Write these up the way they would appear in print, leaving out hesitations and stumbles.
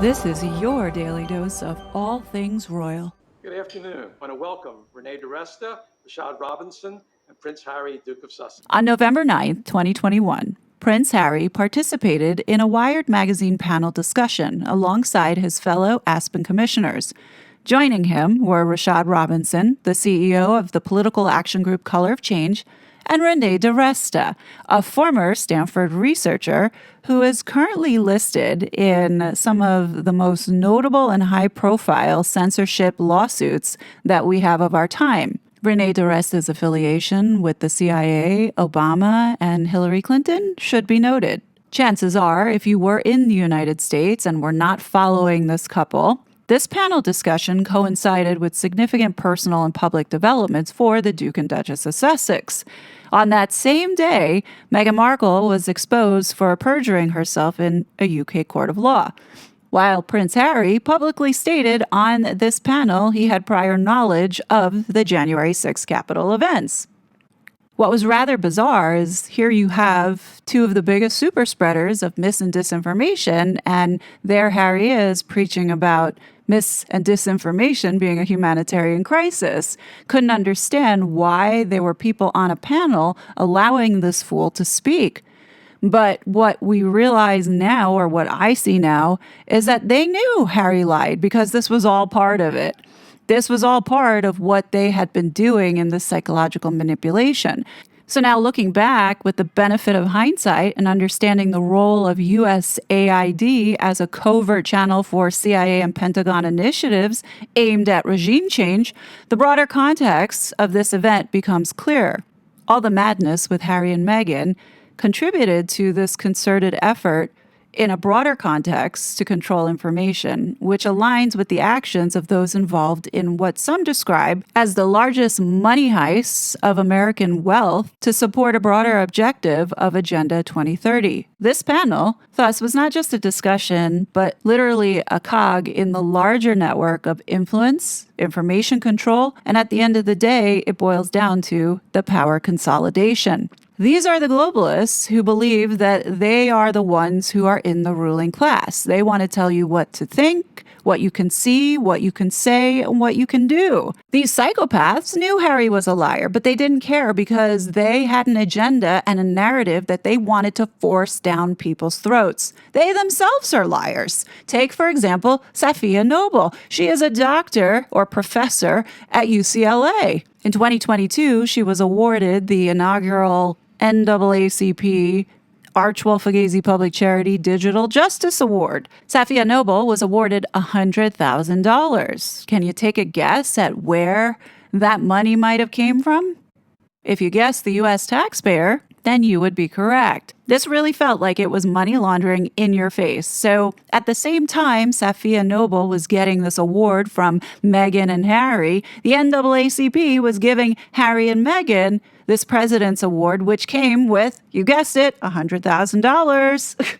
This is your daily dose of all things royal. Good afternoon. I want to welcome Renee DiResta, Rashad Robinson, and Prince Harry, Duke of Sussex. On November 9th, 2021, Prince Harry participated in a Wired magazine panel discussion alongside his fellow Aspen commissioners. Joining him were Rashad Robinson, the CEO of the political action group Color of Change, and Renee DiResta, a former Stanford researcher who is currently listed in some of the most notable and high-profile censorship lawsuits that we have of our time. Renee DiResta's affiliation with the CIA, Obama, and Hillary Clinton should be noted. Chances are, if you were in the United States and were not following this couple, this panel discussion coincided with significant personal and public developments for the Duke and Duchess of Sussex. On that same day, Meghan Markle was exposed for perjuring herself in a UK court of law, while Prince Harry publicly stated on this panel he had prior knowledge of the January 6th Capitol events. What was rather bizarre is here you have two of the biggest super spreaders of mis and disinformation, and there Harry is preaching about mis and disinformation being a humanitarian crisis. Couldn't understand why there were people on a panel allowing this fool to speak. But what we realize now, or what I see now, is that they knew Harry lied because this was all part of it. This was all part of what they had been doing in this psychological manipulation. So now looking back with the benefit of hindsight and understanding the role of USAID as a covert channel for CIA and Pentagon initiatives aimed at regime change, the broader context of this event becomes clear. All the madness with Harry and Meghan contributed to this concerted effort in a broader context to control information, which aligns with the actions of those involved in what some describe as the largest money heists of American wealth to support a broader objective of Agenda 2030. This panel, thus, was not just a discussion, but literally a cog in the larger network of influence, information control, and at the end of the day, it boils down to the power consolidation. These are the globalists who believe that they are the ones who are in the ruling class. They want to tell you what to think, what you can see, what you can say, and what you can do. These psychopaths knew Harry was a liar, but they didn't care because they had an agenda and a narrative that they wanted to force down people's throats. They themselves are liars. Take, for example, Safiya Noble. She is a doctor or professor at UCLA. In 2022, she was awarded the inaugural NAACP Archewell Fugazi Public Charity Digital Justice Award. Safiya Noble was awarded $100,000. Can you take a guess at where that money might have came from? If you guessed the U.S. taxpayer, then you would be correct. This really felt like it was money laundering in your face. So at the same time Safiya Noble was getting this award from Meghan and Harry, the NAACP was giving Harry and Meghan this President's Award, which came with, you guessed it, $100,000.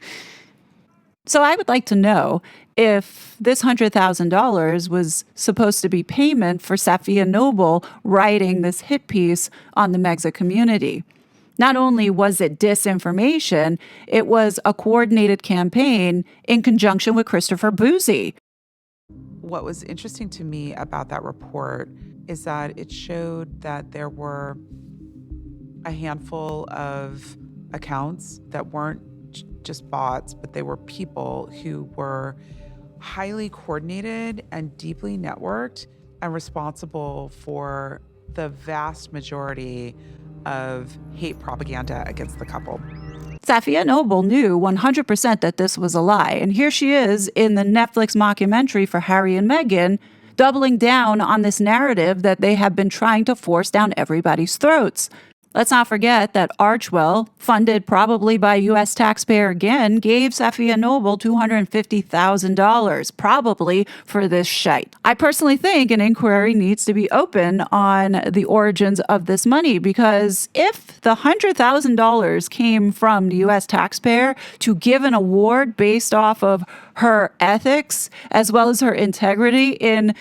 So I would like to know if this $100,000 was supposed to be payment for Safiya Noble writing this hit piece on the Megxit community. Not only was it disinformation, it was a coordinated campaign in conjunction with Christopher Bouzy. What was interesting to me about that report is that it showed that there were a handful of accounts that weren't just bots, but they were people who were highly coordinated and deeply networked and responsible for the vast majority of hate propaganda against the couple. Safiya Noble knew 100% that this was a lie, and here she is in the Netflix mockumentary for Harry and Meghan, doubling down on this narrative that they have been trying to force down everybody's throats. Let's not forget that Archewell, funded probably by U.S. taxpayer again, gave Safiya Noble $250,000, probably for this shite. I personally think an inquiry needs to be open on the origins of this money, because if the $100,000 came from the U.S. taxpayer to give an award based off of her ethics as well as her integrity in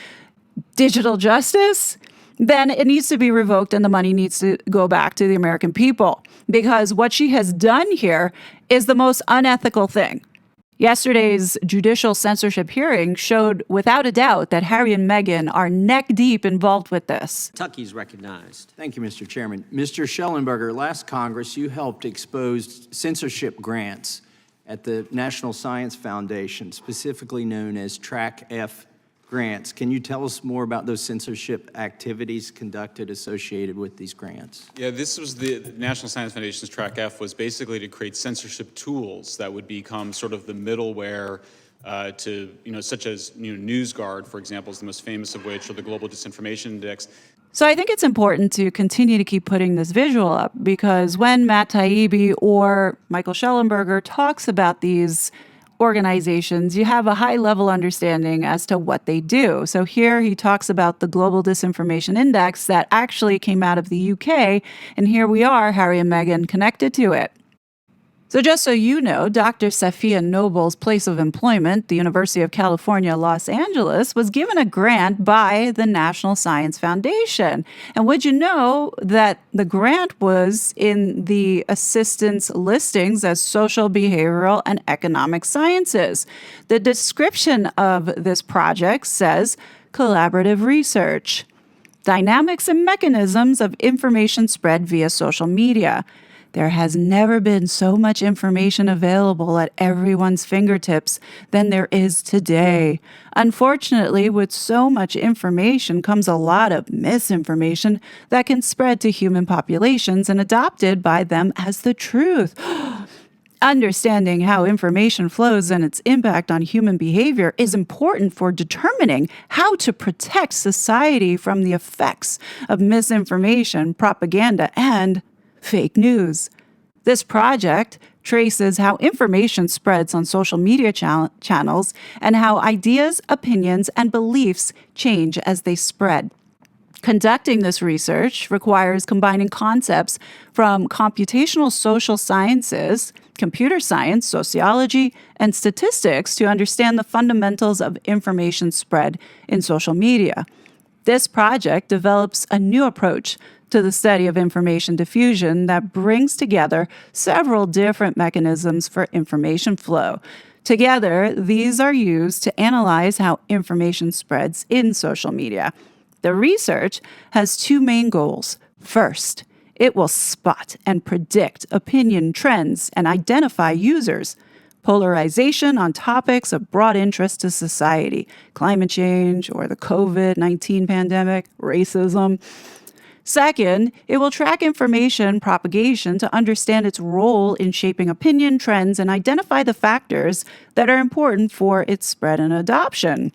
digital justice, then it needs to be revoked and the money needs to go back to the American people. Because what she has done here is the most unethical thing. Yesterday's judicial censorship hearing showed without a doubt that Harry and Meghan are neck deep involved with this. Kentucky's recognized. Thank you, Mr. Chairman. Mr. Schellenberger, last Congress, you helped expose censorship grants at the National Science Foundation, specifically known as Track F grants. Can you tell us more about those censorship activities conducted associated with these grants? Yeah, this was the National Science Foundation's Track F was basically to create censorship tools that would become sort of the middleware to, such as NewsGuard, for example, is the most famous of which, or the Global Disinformation Index. So I think it's important to continue to keep putting this visual up, because when Matt Taibbi or Michael Schellenberger talks about these organizations, you have a high-level understanding as to what they do. So here he talks about the Global Disinformation Index that actually came out of the UK, and here we are, Harry and Meghan, connected to it. So just so you know, Dr. Safiya Noble's place of employment, the University of California, Los Angeles, was given a grant by the National Science Foundation. And would you know that the grant was in the assistance listings as social, behavioral, and economic sciences? The description of this project says collaborative research, dynamics and mechanisms of information spread via social media. There has never been so much information available at everyone's fingertips than there is today. Unfortunately, with so much information comes a lot of misinformation that can spread to human populations and adopted by them as the truth. Understanding how information flows and its impact on human behavior is important for determining how to protect society from the effects of misinformation, propaganda, and fake news. This project traces how information spreads on social media channels and how ideas, opinions, and beliefs change as they spread. Conducting this research requires combining concepts from computational social sciences, computer science, sociology, and statistics to understand the fundamentals of information spread in social media. This project develops a new approach to the study of information diffusion that brings together several different mechanisms for information flow. Together, these are used to analyze how information spreads in social media. The research has two main goals. First, it will spot and predict opinion trends and identify users. Polarization on topics of broad interest to society, climate change or the COVID-19 pandemic, racism. Second, it will track information propagation to understand its role in shaping opinion trends and identify the factors that are important for its spread and adoption.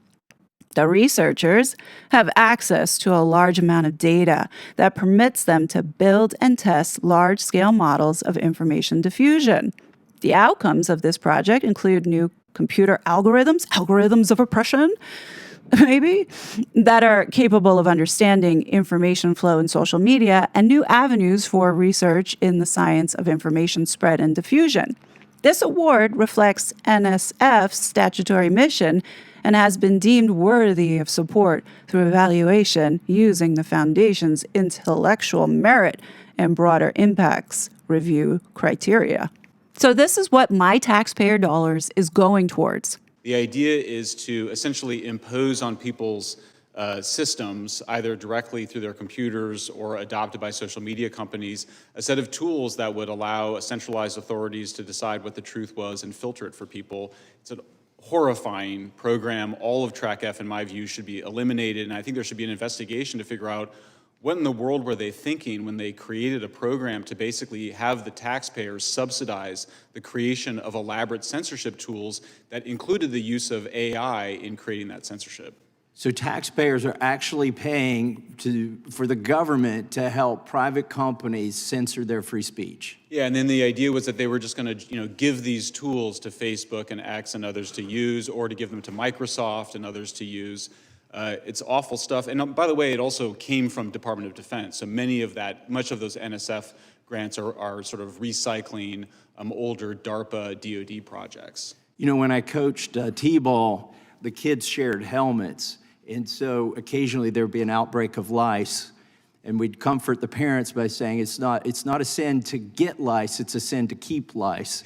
The researchers have access to a large amount of data that permits them to build and test large-scale models of information diffusion. The outcomes of this project include new computer algorithms of oppression, maybe, that are capable of understanding information flow in social media, and new avenues for research in the science of information spread and diffusion. This award reflects NSF's statutory mission and has been deemed worthy of support through evaluation using the Foundation's intellectual merit and broader impacts review criteria. So this is what my taxpayer dollars is going towards. The idea is to essentially impose on people's systems, either directly through their computers or adopted by social media companies, a set of tools that would allow centralized authorities to decide what the truth was and filter it for people. It's a horrifying program. All of Track F, in my view, should be eliminated, and I think there should be an investigation to figure out what in the world were they thinking when they created a program to basically have the taxpayers subsidize the creation of elaborate censorship tools that included the use of AI in creating that censorship. So taxpayers are actually paying for the government to help private companies censor their free speech. Yeah, and then the idea was that they were just going to, give these tools to Facebook and X and others to use, or to give them to Microsoft and others to use. It's awful stuff. And by the way, it also came from Department of Defense. So much of those NSF grants are sort of recycling older DARPA DoD projects. When I coached T-ball, the kids shared helmets. And so occasionally there would be an outbreak of lice. And we'd comfort the parents by saying it's not a sin to get lice, it's a sin to keep lice.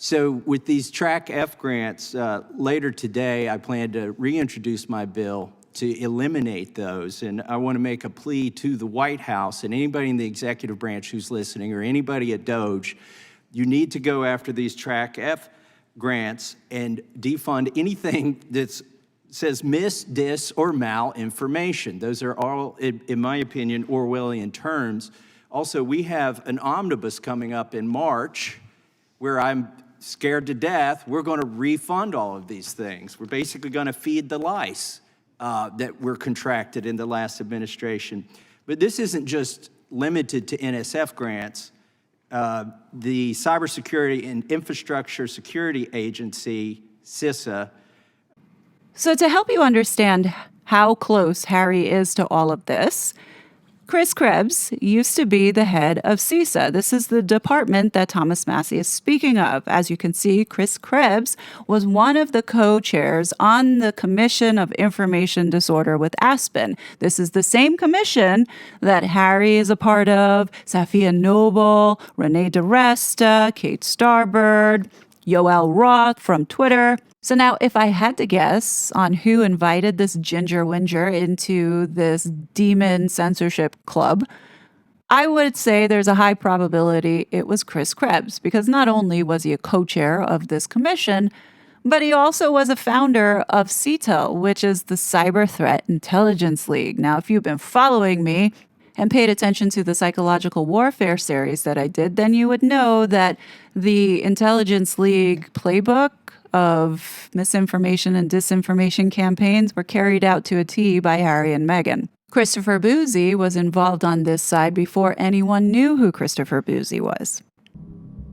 So with these Track F grants, later today, I plan to reintroduce my bill to eliminate those. And I want to make a plea to the White House and anybody in the executive branch who's listening or anybody at DOJ, you need to go after these Track F grants and defund anything that says mis, dis, or malinformation. Those are all, in my opinion, Orwellian terms. Also, we have an omnibus coming up in March where I'm scared to death we're going to refund all of these things. We're basically going to feed the lice that were contracted in the last administration. But this isn't just limited to NSF grants. The Cybersecurity and Infrastructure Security Agency, CISA. So to help you understand how close Harry is to all of this, Chris Krebs used to be the head of CISA. This is the department that Thomas Massie is speaking of. As you can see, Chris Krebs was one of the co-chairs on the Commission of Information Disorder with Aspen. This is the same commission that Harry is a part of, Safiya Noble, Renee DiResta, Kate Starbird, Yoel Roth from Twitter. So now, if I had to guess on who invited this ginger whinger into this demon censorship club, I would say there's a high probability it was Chris Krebs, because not only was he a co-chair of this commission, but he also was a founder of CITO, which is the Cyber Threat Intelligence League. Now, if you've been following me and paid attention to the psychological warfare series that I did, then you would know that the Intelligence League playbook of misinformation and disinformation campaigns were carried out to a T by Harry and Meghan. Christopher Bouzy was involved on this side before anyone knew who Christopher Bouzy was.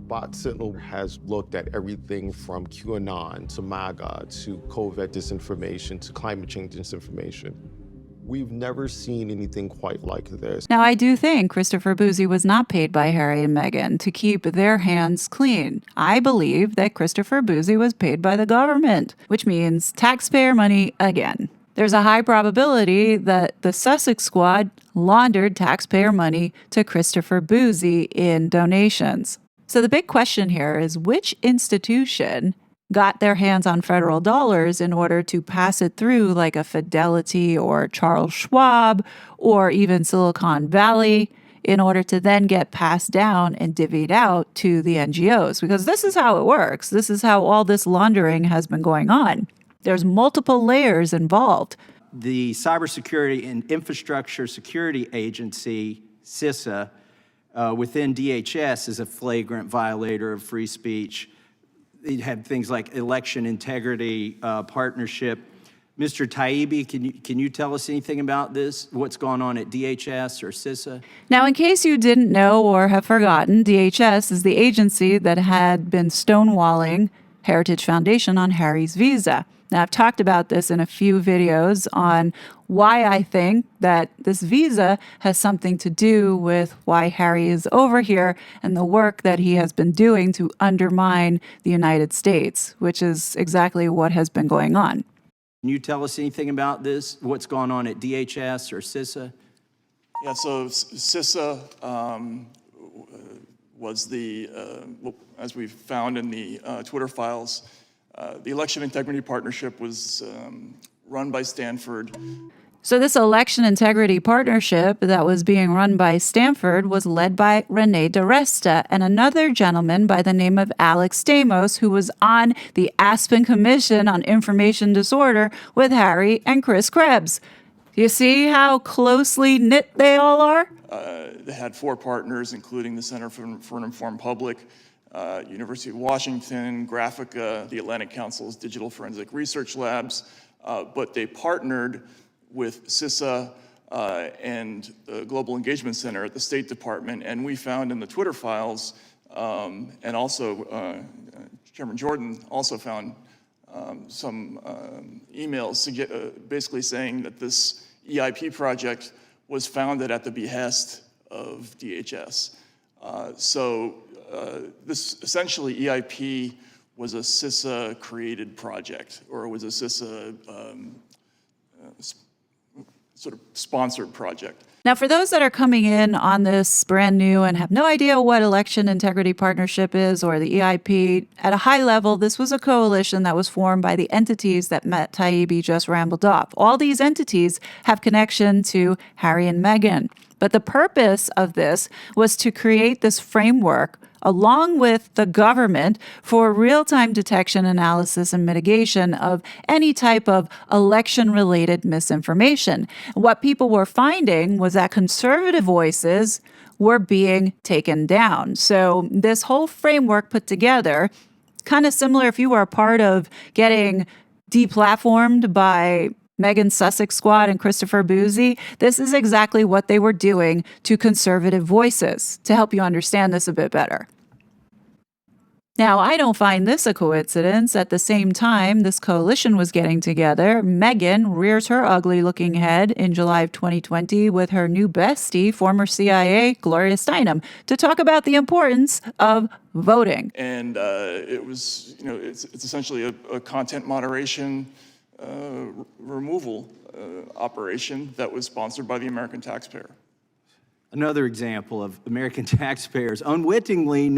Bot Sentinel has looked at everything from QAnon to MAGA to COVID disinformation to climate change disinformation. We've never seen anything quite like this. Now, I do think Christopher Bouzy was not paid by Harry and Meghan to keep their hands clean. I believe that Christopher Bouzy was paid by the government, which means taxpayer money again. There's a high probability that the Sussex Squad laundered taxpayer money to Christopher Bouzy in donations. So the big question here is, which institution got their hands on federal dollars in order to pass it through, like a Fidelity or Charles Schwab or even Silicon Valley, in order to then get passed down and divvied out to the NGOs? Because this is how it works. This is how all this laundering has been going on. There's multiple layers involved. The Cybersecurity and Infrastructure Security Agency, CISA, within DHS is a flagrant violator of free speech. They had things like election integrity partnership. Mr. Taibbi, can you tell us anything about this? What's going on at DHS or CISA? Now, in case you didn't know or have forgotten, DHS is the agency that had been stonewalling Heritage Foundation on Harry's visa. Now, I've talked about this in a few videos on why I think that this visa has something to do with why Harry is over here and the work that he has been doing to undermine the United States, which is exactly what has been going on. Can you tell us anything about this? What's going on at DHS or CISA? Yeah, so CISA was the, as we found in the Twitter files, the Election Integrity Partnership was run by Stanford. So this election integrity partnership that was being run by Stanford was led by Renee DiResta and another gentleman by the name of Alex Stamos, who was on the Aspen Commission on Information Disorder with Harry and Chris Krebs. Do you see how closely knit they all are? They had 4 partners, including the Center for an Informed Public, University of Washington, Graphica, the Atlantic Council's Digital Forensic Research Labs, but they partnered with CISA and the Global Engagement Center at the State Department, and we found in the Twitter files, and also Chairman Jordan also found some emails basically saying that this EIP project was founded at the behest of DHS. This essentially EIP was a CISA-created project, or it was a CISA sort of sponsored project. Now, for those that are coming in on this brand new and have no idea what Election Integrity Partnership is or the EIP, at a high level, this was a coalition that was formed by the entities that Matt Taibbi just rambled off. All these entities have connection to Harry and Meghan. But the purpose of this was to create this framework along with the government for real-time detection, analysis, and mitigation of any type of election-related misinformation. What people were finding was that conservative voices were being taken down. So this whole framework put together, kind of similar if you were a part of getting deplatformed by Megan Sussex Squad and Christopher Bouzy, this is exactly what they were doing to conservative voices, to help you understand this a bit better. Now, I don't find this a coincidence. At the same time this coalition was getting together, Meghan rears her ugly-looking head in July of 2020 with her new bestie, former CIA Gloria Steinem, to talk about the importance of voting. And it was, it's essentially a content moderation removal operation that was sponsored by the American taxpayer. Another example of American taxpayers unwittingly,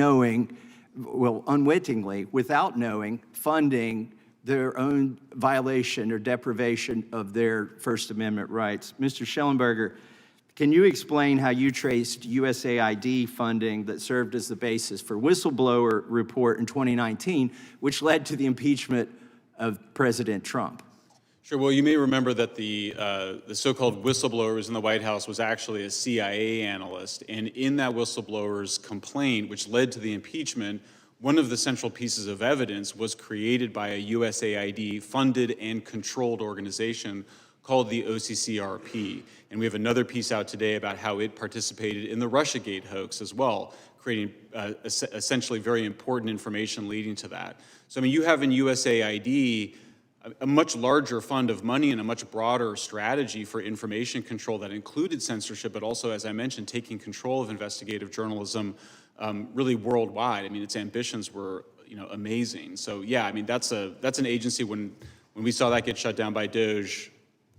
without knowing, funding their own violation or deprivation of their First Amendment rights. Mr. Schellenberger, can you explain how you traced USAID funding that served as the basis for whistleblower report in 2019, which led to the impeachment of President Trump? Sure. Well, you may remember that the so-called whistleblower who was in the White House was actually a CIA analyst. And in that whistleblower's complaint, which led to the impeachment, one of the central pieces of evidence was created by a USAID-funded and controlled organization called the OCCRP. And we have another piece out today about how it participated in the Russiagate hoax as well, creating essentially very important information leading to that. So, I mean, you have in USAID a much larger fund of money and a much broader strategy for information control that included censorship, but also, as I mentioned, taking control of investigative journalism really worldwide. I mean, its ambitions were, amazing. So yeah, I mean, that's an agency. When we saw that get shut down by DOJ,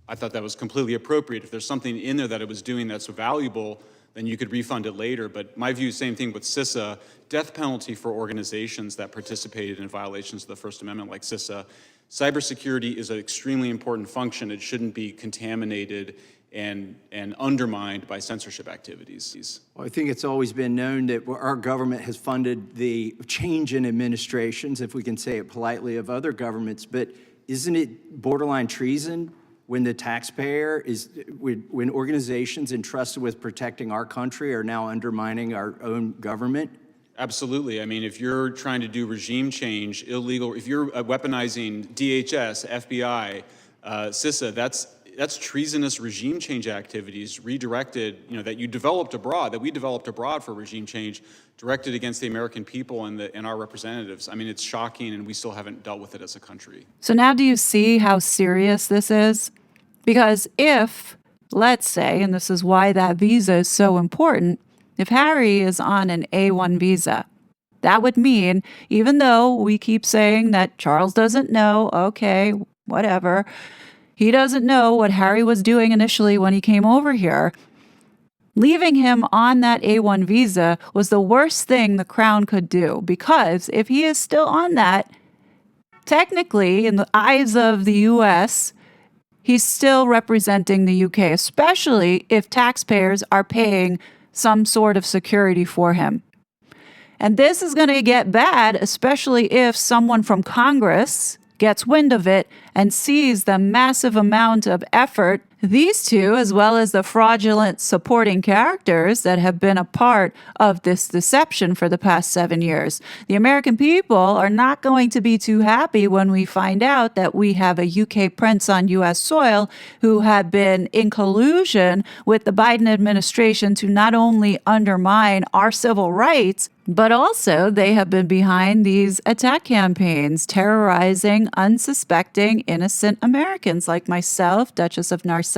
I thought that was completely appropriate. If there's something in there that it was doing that's valuable, then you could refund it later. But my view, same thing with CISA, death penalty for organizations that participated in violations of the First Amendment like CISA. Cybersecurity is an extremely important function. It shouldn't be contaminated and undermined by censorship activities. Well, I think it's always been known that our government has funded the change in administrations, if we can say it politely, of other governments. But isn't it borderline treason when the taxpayer is, when organizations entrusted with protecting our country are now undermining our own government? Absolutely. I mean, if you're trying to do regime change, illegal, if you're weaponizing DHS, FBI, CISA, that's treasonous regime change activities redirected, that you developed abroad, that we developed abroad for regime change, directed against the American people and our representatives. I mean, it's shocking, and we still haven't dealt with it as a country. So now do you see how serious this is? Because if, let's say, and this is why that visa is so important, if Harry is on an A1 visa, that would mean, even though we keep saying that Charles doesn't know, okay, whatever, he doesn't know what Harry was doing initially when he came over here, leaving him on that A1 visa was the worst thing the Crown could do, because if he is still on that, technically, in the eyes of the U.S., he's still representing the UK, especially if taxpayers are paying some sort of security for him. And this is going to get bad, especially if someone from Congress gets wind of it and sees the massive amount of effort these two, as well as the fraudulent supporting characters that have been a part of this deception for the past 7 years. The American people are not going to be too happy when we find out that we have a UK prince on US soil who had been in collusion with the Biden administration to not only undermine our civil rights, but also they have been behind these attack campaigns, terrorizing unsuspecting innocent Americans like myself, Duchess of Narcissus,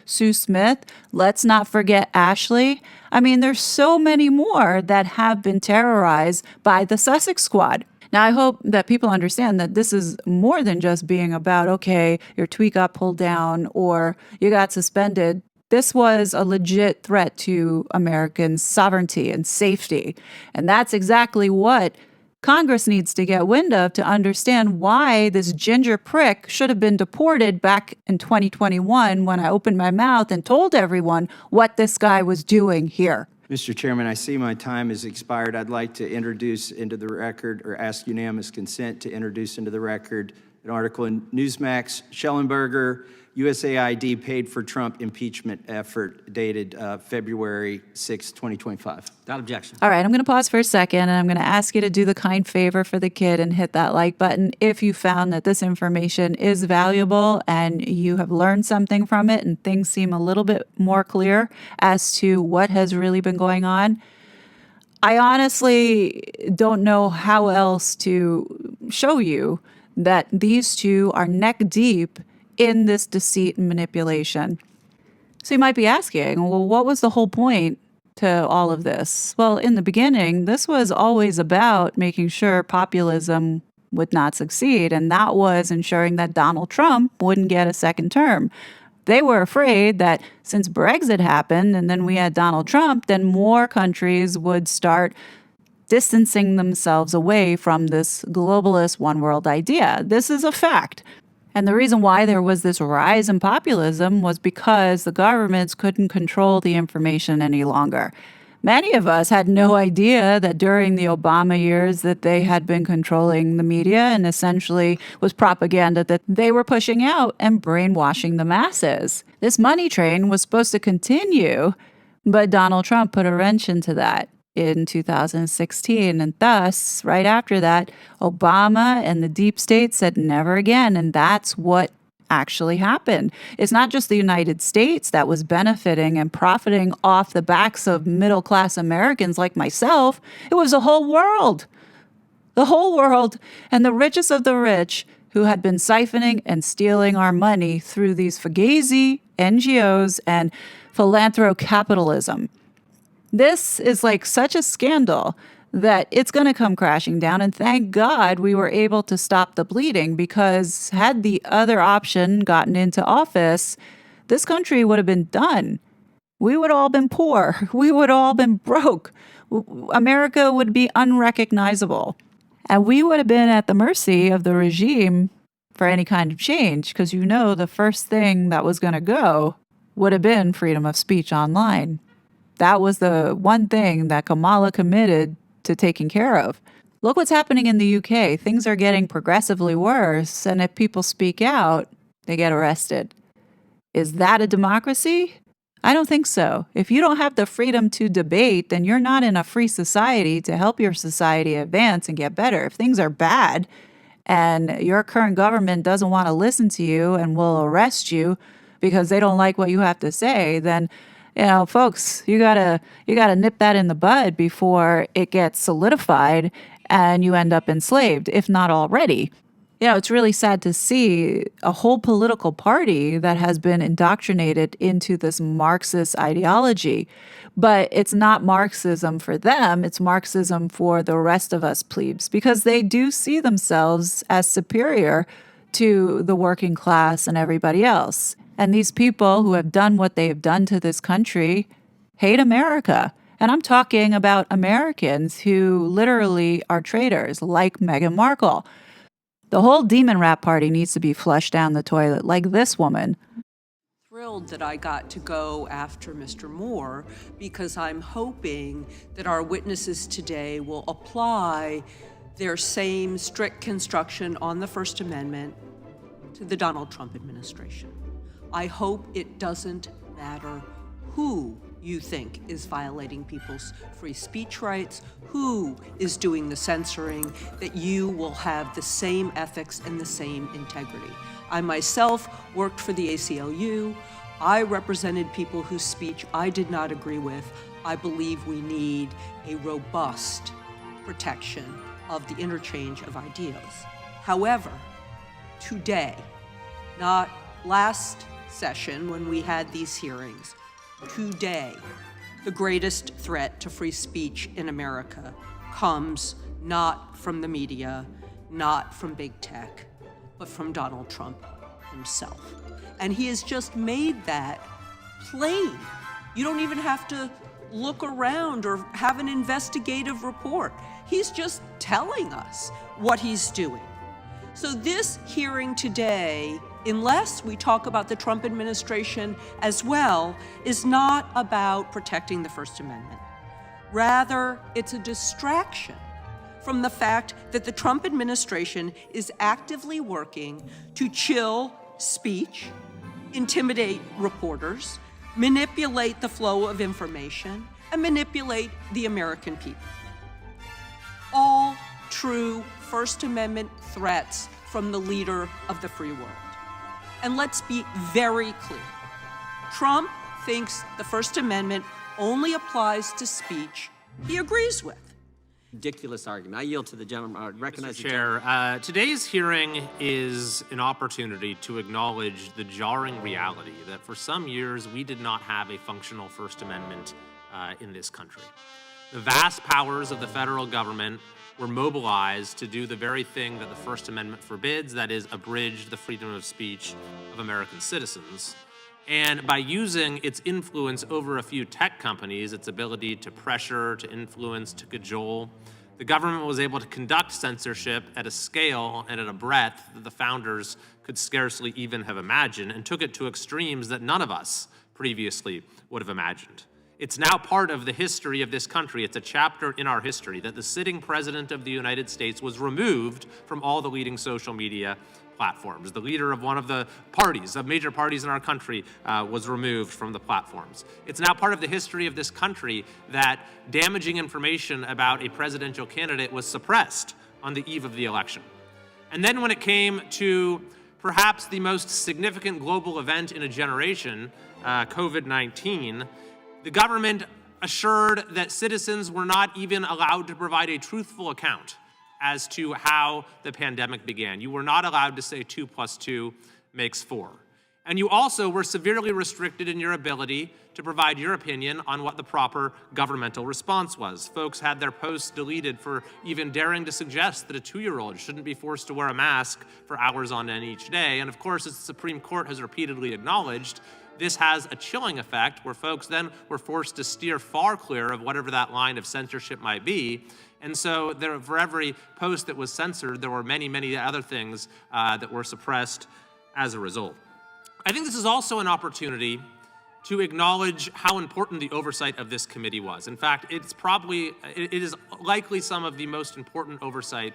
Sue Smith. Let's not forget Ashley. I mean, there's so many more that have been terrorized by the Sussex Squad. Now, I hope that people understand that this is more than just being about, okay, your tweet got pulled down or you got suspended This was a legit threat to American sovereignty and safety. And that's exactly what Congress needs to get wind of to understand why this ginger prick should have been deported back in 2021 when I opened my mouth and told everyone what this guy was doing here. Mr. Chairman, I see my time has expired. I'd like to introduce into the record, or ask unanimous consent to introduce into the record, an article in Newsmax, Schellenberger, USAID paid for Trump impeachment effort, dated February 6, 2025. Without objection. All right, I'm going to pause for a second, and I'm going to ask you to do the kind favor for the kid and hit that like button if you found that this information is valuable and you have learned something from it and things seem a little bit more clear as to what has really been going on. I honestly don't know how else to show you that these two are neck deep in this deceit and manipulation. So you might be asking, well, what was the whole point to all of this? Well, in the beginning, this was always about making sure populism would not succeed, and that was ensuring that Donald Trump wouldn't get a second term. They were afraid that since Brexit happened and then we had Donald Trump, then more countries would start distancing themselves away from this globalist one world idea. This is a fact. And the reason why there was this rise in populism was because the governments couldn't control the information any longer. Many of us had no idea that during the Obama years that they had been controlling the media and essentially was propaganda that they were pushing out and brainwashing the masses. This money train was supposed to continue, but Donald Trump put a wrench into that in 2016. And thus, right after that, Obama and the deep state said never again. And that's what actually happened. It's not just the United States that was benefiting and profiting off the backs of middle-class Americans like myself. It was the whole world. The whole world and the richest of the rich who had been siphoning and stealing our money through these fugazi NGOs and philanthrocapitalism. This is like such a scandal that it's going to come crashing down. And thank God we were able to stop the bleeding, because had the other option gotten into office, this country would have been done. We would all been poor. We would all been broke. America would be unrecognizable. And we would have been at the mercy of the regime for any kind of change, because the first thing that was going to go would have been freedom of speech online. That was the one thing that Kamala committed to taking care of. Look what's happening in the UK. Things are getting progressively worse, and if people speak out, they get arrested. Is that a democracy? I don't think so. If you don't have the freedom to debate, then you're not in a free society to help your society advance and get better. If things are bad and your current government doesn't want to listen to you and will arrest you because they don't like what you have to say, then folks, you gotta nip that in the bud before it gets solidified and you end up enslaved, if not already. It's really sad to see a whole political party that has been indoctrinated into this Marxist ideology. But it's not Marxism for them, it's Marxism for the rest of us plebes, because they do see themselves as superior to the working class and everybody else. And these people who have done what they have done to this country hate America. And I'm talking about Americans who literally are traitors, like Meghan Markle. The whole demon rat party needs to be flushed down the toilet, like this woman. Thrilled that I got to go after Mr. Moore, because I'm hoping that our witnesses today will apply their same strict construction on the First Amendment to the Donald Trump administration. I hope it doesn't matter who you think is violating people's free speech rights, who is doing the censoring, that you will have the same ethics and the same integrity. I myself worked for the ACLU. I represented people whose speech I did not agree with. I believe we need a robust protection of the interchange of ideas. However, today, not last session when we had these hearings, today, the greatest threat to free speech in America comes not from the media, not from big tech, but from Donald Trump himself. And he has just made that plain. You don't even have to look around or have an investigative report. He's just telling us what he's doing. So this hearing today, unless we talk about the Trump administration as well, is not about protecting the First Amendment. Rather, it's a distraction from the fact that the Trump administration is actively working to chill speech, intimidate reporters, manipulate the flow of information, and manipulate the American people. All true First Amendment threats from the leader of the free world. And let's be very clear. Trump thinks the First Amendment only applies to speech he agrees with. Ridiculous argument. I yield to the gentleman. Recognize Mr. the gentleman. Chair, today's hearing is an opportunity to acknowledge the jarring reality that for some years we did not have a functional First Amendment in this country. The vast powers of the federal government were mobilized to do the very thing that the First Amendment forbids, that is, abridge the freedom of speech of American citizens. And by using its influence over a few tech companies, its ability to pressure, to influence, to cajole, the government was able to conduct censorship at a scale and at a breadth that the founders could scarcely even have imagined, and took it to extremes that none of us previously would have imagined. It's now part of the history of this country. It's a chapter in our history that the sitting president of the United States was removed from all the leading social media platforms. The leader of one of the parties, of major parties in our country, was removed from the platforms. It's now part of the history of this country that damaging information about a presidential candidate was suppressed on the eve of the election. And then when it came to perhaps the most significant global event in a generation, COVID-19, the government assured that citizens were not even allowed to provide a truthful account as to how the pandemic began. You were not allowed to say 2 + 2 makes 4. And you also were severely restricted in your ability to provide your opinion on what the proper governmental response was. Folks had their posts deleted for even daring to suggest that a 2-year-old shouldn't be forced to wear a mask for hours on end each day. And of course, as the Supreme Court has repeatedly acknowledged, this has a chilling effect where folks then were forced to steer far clear of whatever that line of censorship might be. And so for every post that was censored, there were many, many other things that were suppressed as a result. I think this is also an opportunity to acknowledge how important the oversight of this committee was. In fact, it is likely some of the most important oversight,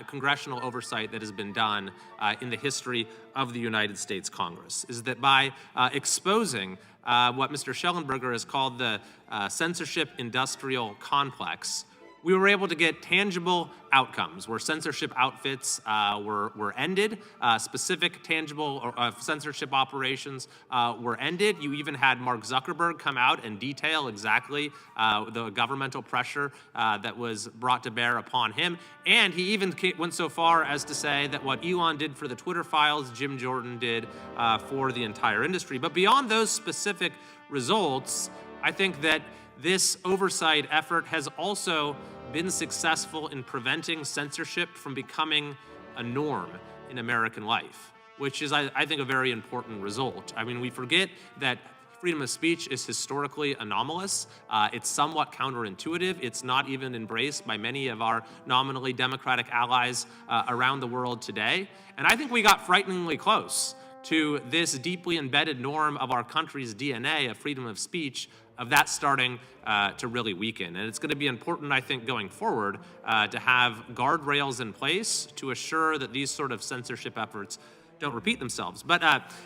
congressional oversight that has been done in the history of the United States Congress, is that by exposing what Mr. Schellenberger has called the censorship industrial complex, we were able to get tangible outcomes where censorship outfits were ended, specific tangible censorship operations were ended. You even had Mark Zuckerberg come out and detail exactly the governmental pressure that was brought to bear upon him. And he even went so far as to say that what Elon did for the Twitter files, Jim Jordan did for the entire industry. But beyond those specific results, I think that this oversight effort has also been successful in preventing censorship from becoming a norm in American life, which is, I think, a very important result. I mean, we forget that freedom of speech is historically anomalous. It's somewhat counterintuitive. It's not even embraced by many of our nominally democratic allies around the world today. And I think we got frighteningly close to this deeply embedded norm of our country's DNA of freedom of speech, of that starting to really weaken. And it's going to be important, I think, going forward to have guardrails in place to assure that these sort of censorship efforts don't repeat themselves. But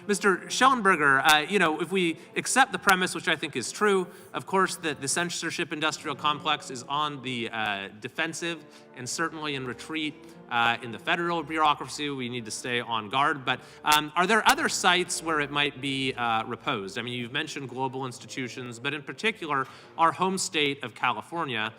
Mr. Schellenberger, if we accept the premise, which I think is true, of course, that the censorship industrial complex is on the defensive and certainly in retreat in the federal bureaucracy, we need to stay on guard. But are there other sites where it might be reposed? I mean, you've mentioned global institutions, but in particular, our home state of California,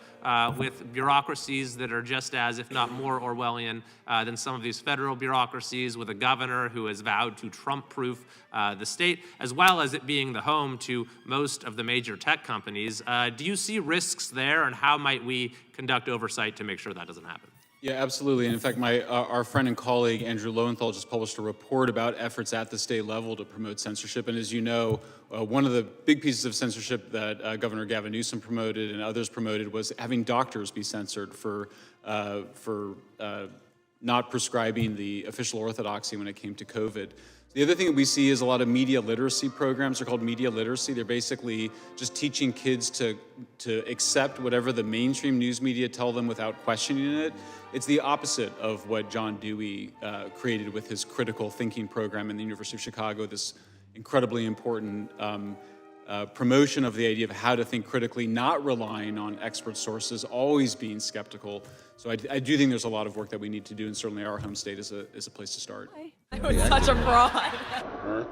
with bureaucracies that are just as, if not more Orwellian than some of these federal bureaucracies, with a governor who has vowed to Trump-proof the state, as well as it being the home to most of the major tech companies. Do you see risks there, and how might we conduct oversight to make sure that doesn't happen? Yeah, absolutely. And in fact, our friend and colleague Andrew Lowenthal just published a report about efforts at the state level to promote censorship. And as you know, one of the big pieces of censorship that Governor Gavin Newsom promoted and others promoted was having doctors be censored for not prescribing the official orthodoxy when it came to COVID. The other thing that we see is a lot of media literacy programs. They're called media literacy. They're basically just teaching kids to accept whatever the mainstream news media tell them without questioning it. It's the opposite of what John Dewey created with his critical thinking program in the University of Chicago, this incredibly important promotion of the idea of how to think critically, not relying on expert sources, always being skeptical. So I do think there's a lot of work that we need to do, and certainly our home state is a place to start. I was such a fraud.